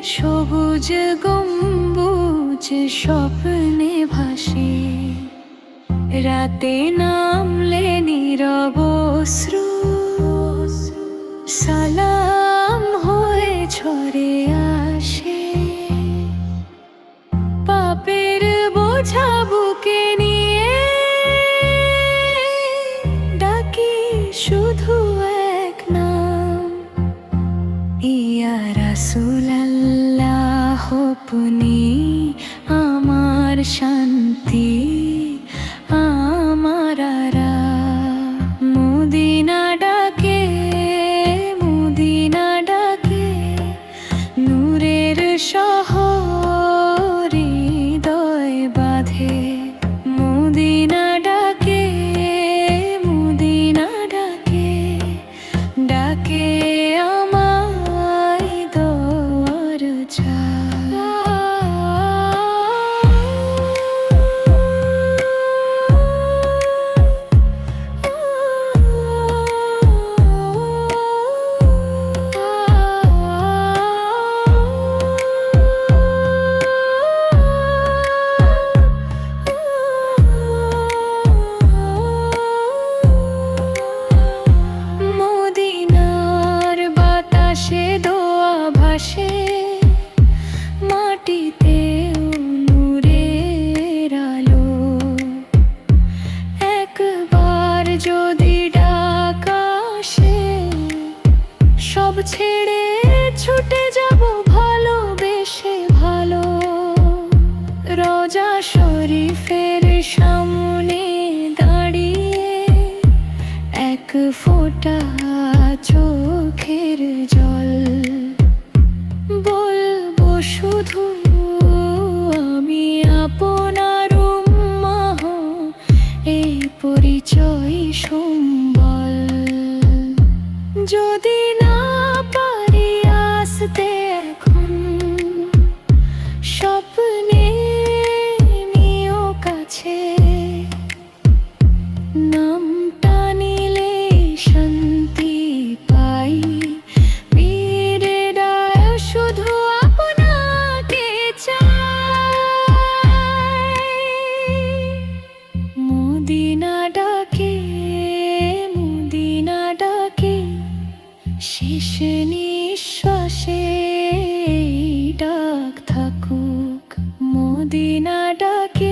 সবুজ গম্বুজ স্বপ্নে ভাসে, রাতে নামলে নীরব অশ্রু সালাম হয়ে ঝরে আসে। পাপের বোঝা বুকে নিয়ে ডাকি শুধু এক নাম, ইয়া রাসূলাল্লাহ। আপনি আমার শান্তি, আমার আরাম। মদিনা ডাকে, মদিনা ডাকে, নূরের শহর হৃদয় বাঁধে। মদিনা ডাকে, মদিনা ডাকে, ডাকে আমায় দরজা। মদিনার বাতাসে দোয়া ভাসে, মাটিতেও নূরের আলো। একবার যদি ডাক আসে, সব ছেড়ে ছুটে যাব ভালোবেসে ভালো। রোজা শরীফের সামনে দাঁড়িয়ে এক ফোঁটা চোখের জল, বলবো শুধু আমি আপনার উম্মাহ, এই পরিচয় সম্বল। যদি না পারি আসতে এখন, স্বপ্নে নিও কাছে। নামটা নিলে শান্তি পাই, বীরেরাও শুধু আপনাকে চায়। মদিনা ডাকে, মদিনা ডাকে, শেষ নিঃশ্বাসে এই ডাক থাকুক। মদিনা ডাকে।